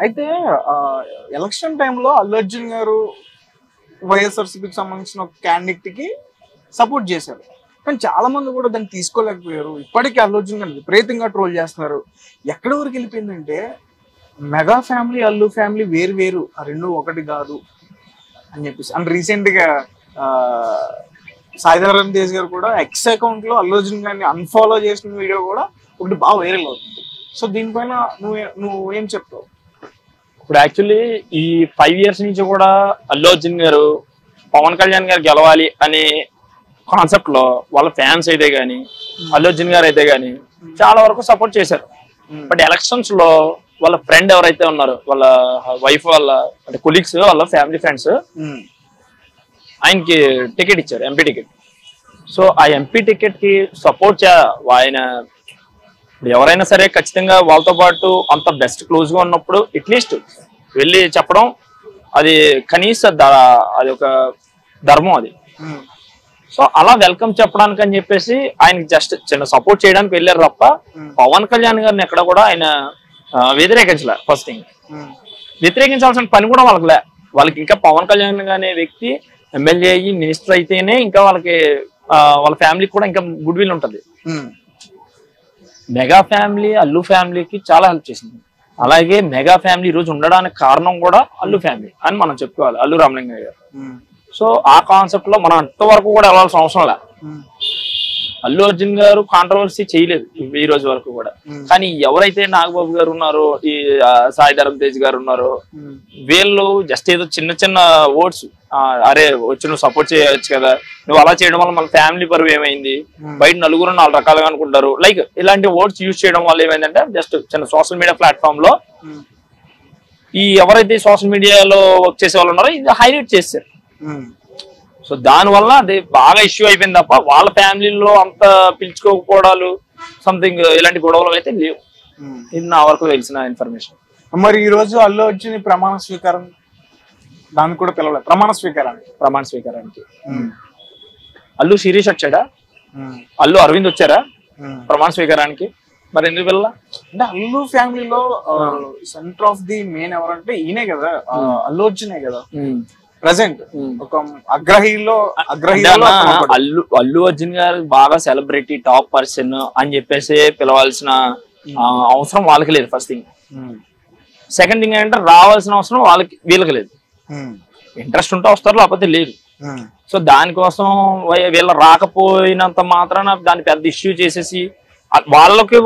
అయితే ఎలక్షన్ టైంలో అల్లు అర్జున్ గారు వైఎస్ఆర్సీపీకి సంబంధించిన ఒక క్యాండిడేట్ కి సపోర్ట్ చేశారు. కానీ చాలా మంది కూడా దాన్ని తీసుకోలేకపోయారు. ఇప్పటికీ అల్లు అర్జున్ గారిని విపరీతంగా ట్రోల్ చేస్తున్నారు. ఎక్కడి వరకు వెళ్ళిపోయిందంటే మెగా ఫ్యామిలీ అల్లు ఫ్యామిలీ వేరు వేరు, ఆ రెండు ఒకటి కాదు అని చెప్పేసి. అండ్ రీసెంట్ గా సాయిధరం తేజ్ గారు కూడా ఎక్స్ అకౌంట్ లో అల్లు అర్జున్ గారిని అన్ఫాలో చేసిన వీడియో కూడా ఒకటి బాగా వైరల్ అవుతుంది. సో దీనిపైన నువ్వేం చెప్తావు? ఇప్పుడు యాక్చువల్లీ ఈ 5 years నుంచి కూడా అల్లు అర్జున్ గారు పవన్ కళ్యాణ్ గారు గెలవాలి అనే కాన్సెప్ట్ లో వాళ్ళ ఫ్యాన్స్ అయితే గానీ అల్లు అర్జున్ గారు అయితే గానీ చాలా వరకు సపోర్ట్ చేశారు. బట్ ఎలక్షన్స్ లో వాళ్ళ ఫ్రెండ్ ఎవరైతే ఉన్నారో, వాళ్ళ వైఫ్ వాళ్ళ అంటే కొలీగ్స్, వాళ్ళ ఫ్యామిలీ ఫ్రెండ్స్ ఆయనకి టికెట్ ఇచ్చారు, ఎంపీ టికెట్. సో ఆ ఎంపీ టికెట్ కి సపోర్ట్ ఆయన ఎవరైనా సరే ఖచ్చితంగా వాళ్ళతో పాటు అంత బెస్ట్ క్లోజ్ గా ఉన్నప్పుడు అట్లీస్ట్ వెళ్ళి చెప్పడం అది కనీస అది ఒక ధర్మం అది. సో అలా వెల్కమ్ చెప్పడానికి అని చెప్పేసి ఆయనకి జస్ట్ చిన్న సపోర్ట్ చేయడానికి వెళ్ళారు తప్ప పవన్ కళ్యాణ్ గారిని ఎక్కడ కూడా ఆయన వ్యతిరేకించలే. ఫస్ట్ థింగ్, వ్యతిరేకించాల్సిన పని కూడా వాళ్ళకి ఇంకా పవన్ కళ్యాణ్ అనే వ్యక్తి ఎమ్మెల్యే అయ్యి మినిస్టర్ అయితేనే ఇంకా వాళ్ళకి వాళ్ళ ఫ్యామిలీకి కూడా ఇంకా గుడ్ విల్ ఉంటుంది. మెగా ఫ్యామిలీ అల్లు ఫ్యామిలీకి చాలా హెల్ప్ చేసింది. అలాగే మెగా ఫ్యామిలీ ఈ రోజు ఉండడానికి కారణం కూడా అల్లు ఫ్యామిలీ అని మనం చెప్పుకోవాలి, అల్లు రామలింగయ్య గారు. సో ఆ కాన్సెప్ట్ లో మనం అంతవరకు కూడా వెళ్ళాల్సిన అవసరం లే. అల్లు అర్జున్ గారు కాంట్రవర్సీ చేయలేదు ఈ రోజు వరకు కూడా. కానీ ఎవరైతే నాగబాబు గారు ఉన్నారో, ఈ సాయిధరం తేజ్ గారు ఉన్నారో, వీళ్ళు జస్ట్ ఏదో చిన్న చిన్న వర్డ్స్, అరే వచ్చి నువ్వు సపోర్ట్ చేయొచ్చు కదా, నువ్వు అలా చేయడం వల్ల మన ఫ్యామిలీ పరువు ఏమైంది, బయట నలుగురు 4 రకాలుగా అనుకుంటారు, లైక్ ఇలాంటి వర్డ్స్ యూజ్ చేయడం వల్ల ఏమైందంటే జస్ట్ చిన్న సోషల్ మీడియా ప్లాట్ఫామ్ లో ఈ ఎవరైతే సోషల్ మీడియాలో వర్క్ చేసే వాళ్ళు ఉన్నారో ఇది హైలైట్ చేశారు. సో దానివల్ల అది బాగా ఇష్యూ అయిపోయింది తప్ప వాళ్ళ ఫ్యామిలీలో అంత పిలుచుకోకపోవడాలు సంథింగ్ ఇలాంటి గొడవలు అయితే లేవు. ఇది నా వరకు తెలిసిన ఇన్ఫర్మేషన్. మరి ఈ రోజు అల్లు అర్జున్ ప్రమాణ స్వీకారం దానికి కూడా పిలవలేదు, ప్రమాణ స్వీకారానికి అల్లు శిరీష్ వచ్చాడా, అల్లు అరవింద్ వచ్చారా ప్రమాణ స్వీకారానికి? మరి ఎందుకు పిల్ల అంటే అల్లు ఫ్యామిలీలో సెంటర్ ఆఫ్ ది మెయిన్ ఎవరంటే ఈయనే కదా, అల్లు అర్జునే కదా ప్రెసెంట్. ఒక అల్లు అర్జున్ గారు బాగా సెలబ్రిటీ టాప్ పర్సన్ అని చెప్పేసి పిలవాల్సిన అవసరం వాళ్ళకి లేదు. First thing. సెకండ్ థింగ్ ఏంటంటే రావాల్సిన అవసరం వీళ్ళకి లేదు. ఇంట్రెస్ట్ ఉంటే వస్తారు, లేకపోతే లేదు. సో దానికోసం వీళ్ళ రాకపోయినంత మాత్రాన దాన్ని పెద్ద ఇష్యూ చేసేసి వాళ్ళకి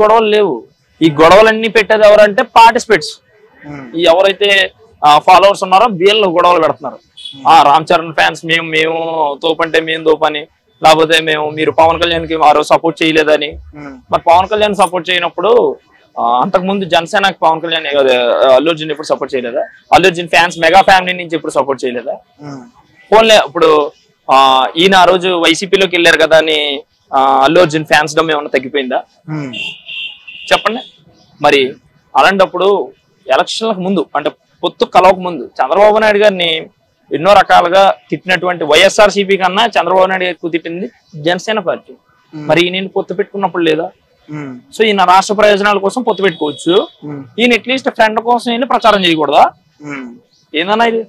గొడవలు లేవు. ఈ గొడవలన్నీ పెట్టేది ఎవరంటే పార్టిసిపేట్స్, ఈ ఎవరైతే ఫాలోవర్స్ ఉన్నారో వీళ్ళు గొడవలు పెడుతున్నారు. రామ్ చరణ్ ఫ్యాన్స్ మేము తోపంటే మేము తోపని, లేకపోతే మీరు పవన్ కళ్యాణ్ కి ఆ రోజు సపోర్ట్ చేయలేదని. మరి పవన్ కళ్యాణ్ సపోర్ట్ చేయనప్పుడు అంతకు ముందు జనసేనకి పవన్ కళ్యాణ్ అల్లు అర్జున్ ఎప్పుడు సపోర్ట్ చేయలేదా? Allu Arjun fans mega family నుంచి ఎప్పుడు సపోర్ట్ చేయలేదా? ఫోన్లే ఇప్పుడు ఈయన ఆ రోజు వైసీపీలోకి వెళ్ళారు కదా అని అల్లు అర్జున్ ఫ్యాన్స్ డమ్ ఏమన్నా తగ్గిపోయిందా చెప్పండి. మరి అలాంటప్పుడు ఎలక్షన్లకు ముందు అంటే పొత్తు కలవక ముందు చంద్రబాబు నాయుడు గారిని ఎన్నో రకాలుగా తిట్టినటువంటి వైఎస్ఆర్సీపీ కన్నా చంద్రబాబు నాయుడు గారు ఎక్కువ తిట్టింది జనసేన పార్టీ. మరి ఈయన పొత్తు పెట్టుకున్నప్పుడు లేదా? సో ఈయన రాష్ట్ర ప్రయోజనాల కోసం పొత్తు పెట్టుకోవచ్చు, ఈయన అట్లీస్ట్ ఫ్రెండ్ కోసం ఈయన ప్రచారం చేయకూడదా? ఏందన్నా ఇది?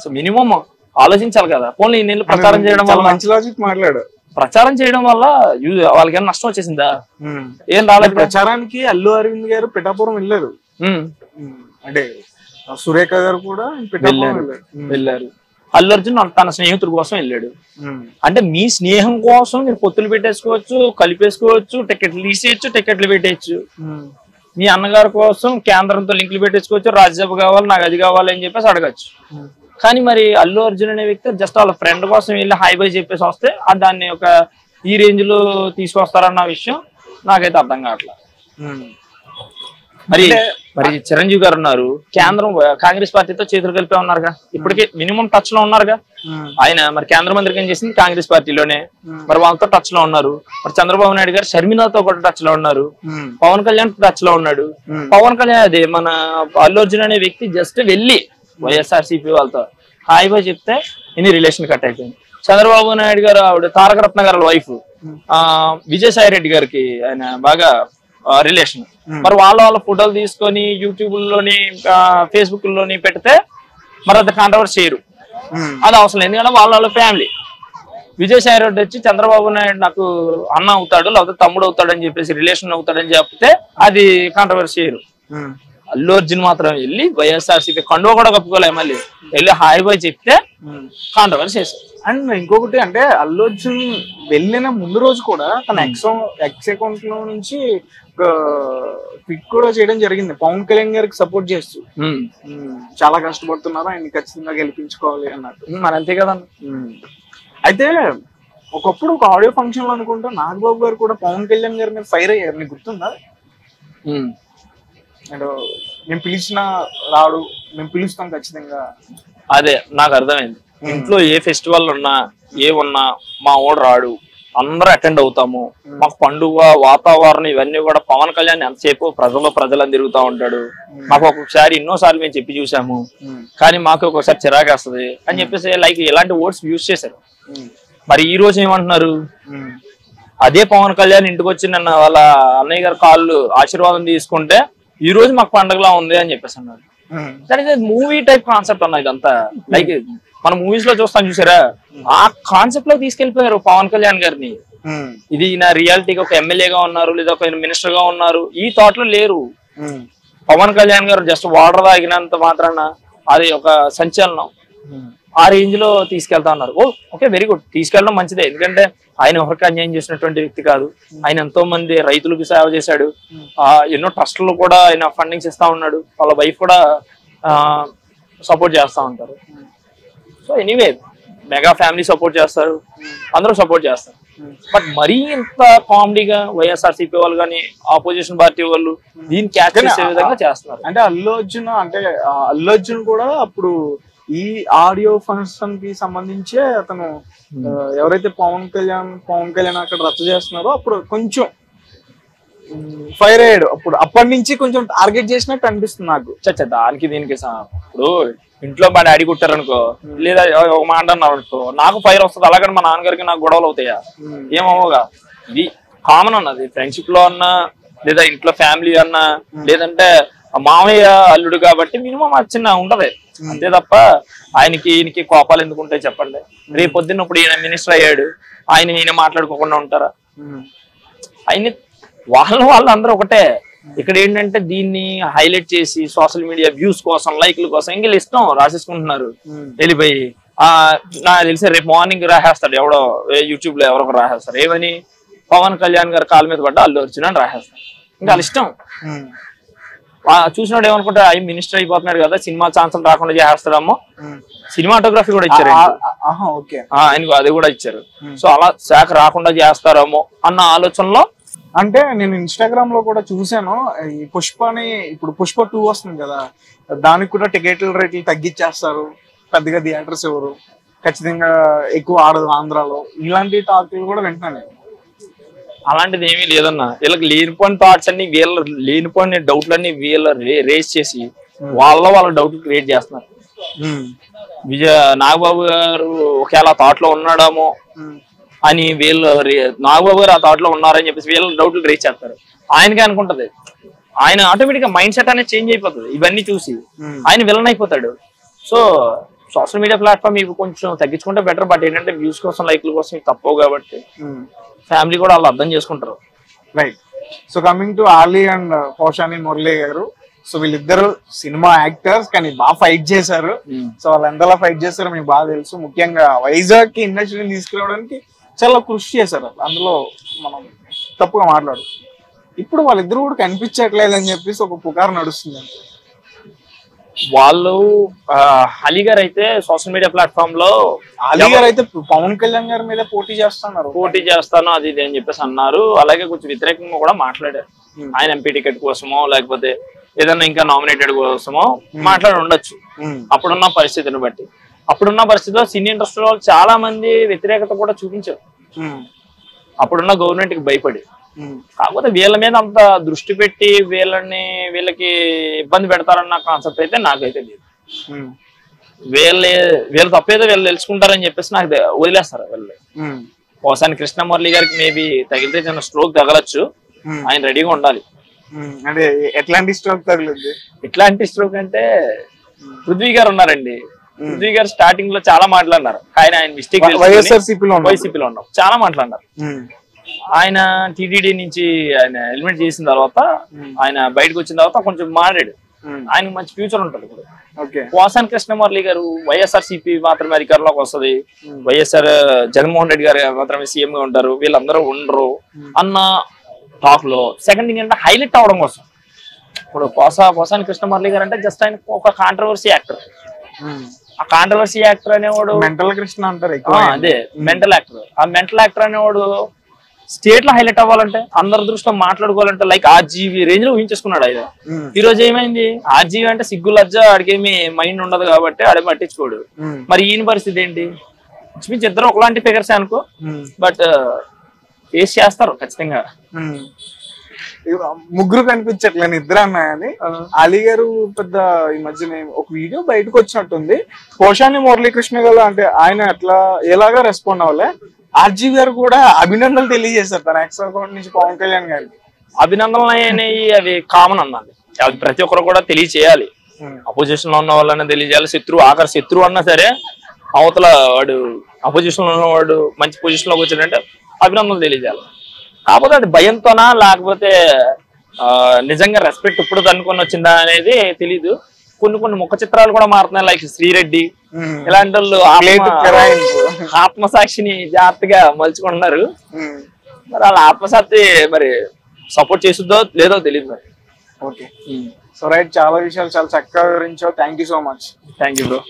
సో మినిమం ఆలోచించాలి కదా. పోనీ ఈయన ప్రచారం చేయడం వల్ల మంచి లాజిక్ మాట్లాడు, ప్రచారం చేయడం వల్ల వాళ్ళకి ఏమైనా నష్టం వచ్చేసిందా? ఏం రాలేదు. ప్రచారానికి అల్లు అరవింద్ గారు పిఠాపురం వెళ్ళారు, అంటే సురేఖ గారు కూడా వెళ్ళారు. అల్లు అర్జున్ తన స్నేహితుడి కోసం వెళ్ళాడు. అంటే మీ స్నేహం కోసం మీరు పొత్తులు పెట్టేసుకోవచ్చు, కలిపేసుకోవచ్చు, టికెట్లు తీసేయచ్చు, టికెట్లు పెట్టేయచ్చు. మీ అన్నగారి కోసం కేంద్రంతో లింకులు పెట్టేసుకోవచ్చు, రాజ్యసభ కావాలి, నాకు అది కావాలి అని చెప్పేసి అడగచ్చు. కానీ మరి అల్లు అర్జున్ అనే వ్యక్తి జస్ట్ వాళ్ళ ఫ్రెండ్ కోసం వెళ్ళి హై బై చెప్పేసి వస్తే దాన్ని ఒక ఈ రేంజ్ లో తీసుకొస్తారన్న విషయం నాకైతే అర్థం కావట్లేదు. మరి చిరంజీవి గారు ఉన్నారు, కేంద్రం కాంగ్రెస్ పార్టీతో చేతులు కలిపే ఉన్నారుగా, ఇప్పటికే మినిమం టచ్ లో ఉన్నారుగా. ఆయన మరి కేంద్ర మంత్రికి ఏం చేసింది కాంగ్రెస్ పార్టీలోనే, మరి వాళ్ళతో టచ్ లో ఉన్నారు. మరి చంద్రబాబు నాయుడు గారు షర్మిలాతో కూడా టచ్ లో ఉన్నారు, పవన్ కళ్యాణ్ టచ్ లో ఉన్నాడు. పవన్ కళ్యాణ్ అదే మన అల్లు అర్జున్ అనే వ్యక్తి జస్ట్ వెళ్ళి వైఎస్ఆర్సీపీ వాళ్ళతో హాయ్ బాయ్ చెప్తే ఇన్ని రిలేషన్ కట్ అయిపోయింది. చంద్రబాబు నాయుడు గారు ఆవిడ తారక రత్న గారి వైఫ్ విజయసాయి రెడ్డి గారికి ఆయన బాగా రిలేషన్. మరి వాళ్ళ ఫోటోలు తీసుకొని యూట్యూబ్ లోని ఫేస్బుక్ లోని పెడితే మరి అది కాంట్రవర్సీ చేయరు, అది అవసరం లేదు. ఎందుకంటే వాళ్ళ ఫ్యామిలీ. విజయసాయి రెడ్డి వచ్చి చంద్రబాబు నాయుడు నాకు అన్న అవుతాడు లేకపోతే తమ్ముడు అవుతాడు అని చెప్పేసి రిలేషన్ అవుతాడని చెప్తే అది కాంట్రవర్సీ చేయరు. అల్లు అర్జున్ మాత్రం వెళ్ళి వైఎస్ఆర్సీపీ కండువా కూడా కప్పుకోలే, మళ్ళీ వెళ్ళి హాయ్ బాయ్ చెప్తే కాంట్రవర్సీ చేశారు. అండ్ ఇంకొకటి అంటే అల్లు అర్జున్ వెళ్ళిన ముందు రోజు కూడా తన ఎక్స్ అకౌంట్ లో నుంచి ట్వీట్ కూడా చేయడం జరిగింది పవన్ కళ్యాణ్ గారికి సపోర్ట్ చేస్తూ. చాలా కష్టపడుతున్నారు, ఆయన ఖచ్చితంగా గెలిపించుకోవాలి అన్నట్టు. మరి అంతే కదా. అయితే ఒకప్పుడు ఒక ఆడియో ఫంక్షన్ లో అనుకుంటా నాగబాబు గారు కూడా పవన్ కళ్యాణ్ గారి మీద ఫైర్ అయ్యారు, నీకు గుర్తుందా? అండ్ మేము పిలిచిన రాడు, మేము పిలుస్తాం ఖచ్చితంగా. అదే నాకు అర్థమైంది. ఇంట్లో ఏ ఫెస్టివల్ ఉన్నా ఏమున్నా మా ఓడు రాడు, అందరూ అటెండ్ అవుతాము. మాకు పండుగ వాతావరణం ఇవన్నీ కూడా పవన్ కళ్యాణ్ ఎంతసేపు ప్రజలను తిరుగుతూ ఉంటాడు. మాకు ఒక్కొక్కసారి ఎన్నోసార్లు మేము చెప్పి చూసాము, కానీ మాకు ఒక్కొక్కసారి చిరాకేస్తుంది అని చెప్పేసి లైక్ ఇలాంటి వర్డ్స్ యూజ్ చేశారు. మరి ఈ రోజు ఏమంటున్నారు, అదే పవన్ కళ్యాణ్ ఇంటికి వచ్చి నన్ను వాళ్ళ అన్నయ్య గారి కాళ్ళు ఆశీర్వాదం తీసుకుంటే ఈ రోజు మాకు పండుగలా ఉంది అని చెప్పేసి అన్నారు. That is movie type concept అన్న ఇదంతా. లైక్ మన మూవీస్ లో చూస్తాం చూసారా, ఆ కాన్సెప్ట్ లో తీసుకెళ్లిపోయారు పవన్ కళ్యాణ్ గారిని. ఇది నా రియాలిటీగా ఒక ఎమ్మెల్యేగా ఉన్నారు లేదా ఒక మినిస్టర్ గా ఉన్నారు, ఈ థాట్ లో లేరు. పవన్ కళ్యాణ్ గారు జస్ట్ వాటర్ తాగినంత మాత్రాన అది ఒక సంచలనం, ఆ రేంజ్ లో తీసుకెళ్తా ఉన్నారు. ఓకే, వెరీ గుడ్, తీసుకెళ్ళడం మంచిదే. ఎందుకంటే ఆయన ఎవరికి అన్యాయం చేసినటువంటి వ్యక్తి కాదు. ఆయన ఎంతో మంది రైతులకు సేవ చేశాడు, ఎన్నో ట్రస్టులు కూడా ఆయన ఫండింగ్స్ ఇస్తా ఉన్నాడు, వాళ్ళ వైఫ్ కూడా సపోర్ట్ చేస్తా ఉంటారు. So anyway mega family support చేస్తారు, అందరూ సపోర్ట్ చేస్తారు. బట్ మరీ ఇంత కామెడీగా వైఎస్ఆర్సీపీ వాళ్ళు కానీ ఆపోజిషన్ పార్టీ వాళ్ళు దీన్ని క్యాచ్ చేసే విధంగా చేస్తున్నారు. అంటే అల్లు అర్జున్ కూడా అప్పుడు ఈ ఆడియో ఫంక్షన్ కి సంబంధించే అతను ఎవరైతే పవన్ కళ్యాణ్ అక్కడ రచ్చ చేస్తున్నారో అప్పుడు కొంచెం ఫైర్ అయ్యాడు. అప్పటి నుంచి కొంచెం టార్గెట్ చేసినట్టు అనిపిస్తుంది నాకు. దానికి దీనికి ఇప్పుడు ఇంట్లో మా డాడీ కుట్టారనుకో, లేదా ఒక మాట అన్నారు అనుకో, నాకు ఫైర్ వస్తుంది. అలాగని మా నాన్నగారికి నాకు గొడవలు అవుతాయా? ఏమవుగా. ఇది కామన్ అన్నది, ఫ్రెండ్షిప్ లో అన్నా లేదా ఇంట్లో ఫ్యామిలీ అన్నా, లేదంటే మామయ్య అల్లుడు కాబట్టి మినిమం చిన్న ఉంటది అంతే తప్ప ఈయనకి కోపాలు ఎందుకు ఉంటాయి చెప్పండి. రేపు పొద్దున్న ఇప్పుడు ఈయన మినిస్టర్ అయ్యాడు, ఈయన మాట్లాడుకోకుండా ఉంటారా? ఆయన వాళ్ళందరూ ఒకటే. ఇక్కడ ఏంటంటే దీన్ని హైలైట్ చేసి సోషల్ మీడియా వ్యూస్ కోసం లైక్ల కోసం ఇంకా ఇష్టం రాసేసుకుంటున్నారు వెళ్ళిపోయి. నాకు తెలిసి రేపు మార్నింగ్ రాసేస్తాడు ఎవడో యూట్యూబ్ లో ఎవరొక రాసేస్తారు, ఏమని పవన్ కళ్యాణ్ గారు కాళ్ళ మీద పడ్డా అల్లు అర్జున్ అని రాసేస్తారు. ఇంకా వాళ్ళ ఇష్టం. చూసినాడు ఏమనుకుంటా ఆయన మినిస్టర్ అయిపోతున్నాడు కదా, సినిమా ఛాన్సులు రాకుండా చేస్తాడమ్మో. సినిమాటోగ్రఫీ కూడా ఇచ్చారు ఆయనకు, అది కూడా ఇచ్చారు. సో అలా శాఖ రాకుండా చేస్తారేమో అన్న ఆలోచనలో. అంటే నేను ఇన్స్టాగ్రామ్ లో కూడా చూసాను, ఈ పుష్పని ఇప్పుడు పుష్ప 2 వస్తుంది కదా, దానికి కూడా టికెట్ల రేట్లు తగ్గించేస్తారు, పెద్దగా థియేటర్స్ ఎవరు ఖచ్చితంగా ఎక్కువ ఆడదు ఆంధ్రాలో, ఇలాంటి టాక్లు కూడా వింటున్నాను. అలాంటిది ఏమీ లేదన్న. వీళ్ళకి లేనిపోయిన థాట్స్ అన్ని లేనిపోయిన డౌట్లన్నీ వీళ్ళ రేస్ చేసి వాళ్ళ డౌట్లు క్రియేట్ చేస్తున్నారు. నాగబాబు గారు ఒకవేళ థాట్ లో ఉన్నాడేమో అని వీళ్ళు, నాగబాబు గారు ఆ థాట్ లో ఉన్నారని చెప్పేసి వీళ్ళ డౌట్లు రేస్ చేస్తారు. ఆయనకే అనుకుంటది, ఆయన ఆటోమేటిక్ గా మైండ్ సెట్ అనేది చేంజ్ అయిపోతుంది. ఇవన్నీ చూసి ఆయన విలన్ అయిపోతాడు. సో సోషల్ మీడియా ప్లాట్ఫామ్ ఇవి కొంచెం తగ్గించుకుంటే బెటర్. బట్ ఏంటంటే వ్యూస్ కోసం లైక్ల కోసం తప్పవు కాబట్టి ఫ్యామిలీ కూడా వాళ్ళు అర్థం చేసుకుంటారు. Right. So coming to Ali and Posani Murali garu, so వీళ్ళిద్దరు సినిమా యాక్టర్స్ కానీ బాగా ఫైట్ చేశారు. సో వాళ్ళు ఎంతలా ఫైట్ చేశారో మీకు బాగా తెలుసు. ముఖ్యంగా వైజాగ్ కి ఇండస్ట్రీని తీసుకురావడానికి చాలా కృషి చేశారు. అందులో మనం తప్పుగా మాట్లాడు. ఇప్పుడు వాళ్ళిద్దరు కూడా కనిపించట్లేదు అని చెప్పేసి ఒక పుకారు నడుస్తుంది. వాళ్ళు అలీ గారు అయితే సోషల్ మీడియా ప్లాట్ఫామ్ లో అయితే పవన్ కళ్యాణ్ గారి మీద పోటీ చేస్తాను అది ఇది అని చెప్పేసి అన్నారు. అలాగే కొంచెం వ్యతిరేకంగా కూడా మాట్లాడారు. ఆయన ఎంపీ టికెట్ కోసమో లేకపోతే ఏదన్నా ఇంకా నామినేటెడ్ కోసమో మాట్లాడి ఉండొచ్చు అప్పుడున్న పరిస్థితిని బట్టి. అప్పుడున్న పరిస్థితిలో సినీ ఇండస్ట్రీ వాళ్ళు చాలా మంది వ్యతిరేకత కూడా చూపించారు అప్పుడున్న గవర్నమెంట్ కి భయపడి. కాకపోతే వీళ్ళ మీద అంత దృష్టి పెట్టి వీళ్ళకి ఇబ్బంది పెడతారన్న కాన్సెప్ట్ అయితే నాకైతే లేదు. వీళ్ళు తప్పేదో వీళ్ళు తెలుసుకుంటారని చెప్పేసి నాకు వదిలేస్తారు వీళ్ళు. పోసాని కృష్ణమురళి గారికి మేబీ తగిలితే చిన్న స్ట్రోక్ తగలచ్చు, ఆయన రెడీగా ఉండాలి. అంటే ఎట్లాంటి స్ట్రోక్ తగిలింది? ఎట్లాంటి స్ట్రోక్ అంటే పృథ్వీ గారు ఉన్నారండి. పృథ్వీ గారు స్టార్టింగ్ లో చాలా మాట్లాడినారు. ఆయన మిస్టేక్ వైఎస్ఆర్సీపీలో ఉన్నాం చాలా మాట్లాడినారు. ఆయన టీటీడీ నుంచి ఆయన ఎలిమెంట్ చేసిన తర్వాత ఆయన బయటకు వచ్చిన తర్వాత కొంచెం మారాడు. ఆయనకు మంచి ఫ్యూచర్ ఉంటుంది ఇప్పుడు. పోసాని కృష్ణమురళి గారు వైఎస్ఆర్సీపీ మాత్రమే అధికారంలోకి వస్తుంది, వైఎస్ఆర్ జగన్మోహన్ రెడ్డి గారు మాత్రమే సీఎం గా ఉంటారు, వీళ్ళందరూ ఉండరు అన్న టాక్ లో సెకండ్ థింగ్ అంటే హైలైట్ అవడం కోసం. ఇప్పుడు పోసాని కృష్ణమురళి గారు అంటే జస్ట్ ఆయన ఒక కాంట్రవర్సీ యాక్టర్. ఆ కాంట్రవర్సీ యాక్టర్ అనేవాడు మెంటల్ కృష్ణ అంటారు, అదే మెంటల్ యాక్టర్. ఆ మెంటల్ యాక్టర్ అనేవాడు స్టేట్ లో హైలైట్ అవ్వాలంటే, అందరి దృష్టిలో మాట్లాడుకోవాలంటే లైక్ ఆర్జీవి రేంజ్ లో ఊహించేసుకున్నాడు ఆయన. ఈ రోజు ఏమైంది, ఆర్జీవి అంటే సిగ్గు లజ్జ, ఆడికేమి మైండ్ ఉండదు కాబట్టి ఆడే పట్టించుకోడు. మరి ఈయన పరిస్థితి ఏంటి? ఇద్దరు ఒకలాంటి ఫిగర్స్ అనుకో, బట్ ఫేస్ చేస్తారు ఖచ్చితంగా. ముగ్గురు కనిపించట్లేదు, ఇద్దరు అన్నాయని. అలీ గారు పెద్ద ఈ మధ్యన ఒక వీడియో బయటకు వచ్చినట్టుంది, పోసాని మురళీకృష్ణ గారు అంటే ఆయన అట్లా ఎలాగా రెస్పాండ్ అవ్వలే. ఆర్జీ గారు కూడా అభినందనలు తెలియజేశారు తన ఎక్స్ అకౌంట్ నుంచి పవన్ కళ్యాణ్ గారికి. అభినందనలు అనేవి అవి కామన్ అన్నది, అవి ప్రతి ఒక్కరు కూడా తెలియచేయాలి. అపోజిషన్ లో ఉన్న వాళ్ళని తెలియజేయాలి. ఆఖరి శత్రువు అన్నా సరే అవతల వాడు అపోజిషన్ లో ఉన్నవాడు మంచి పొజిషన్ లోకి వచ్చాడంటే అభినందనలు తెలియజేయాలి. కాకపోతే అది భయంతోనా లేకపోతే నిజంగా రెస్పెక్ట్ ఇప్పుడు అనుకుని వచ్చిందా అనేది తెలీదు. కొన్ని ముఖ చిత్రాలు కూడా మారుతున్నాయి, లైక్ శ్రీరెడ్డి ఇలాంటి వాళ్ళు ఆత్మసాక్షిని జాగ్రత్తగా మలుచుకుంటున్నారు. మరి వాళ్ళ ఆత్మసాక్షి మరి సపోర్ట్ చేస్తుందో లేదో తెలియదు మరి. ఓకే, సో రైట్, చాలా విషయాలు చాలా చక్కగా వివరించావు. Thank you so much. Thank you bro.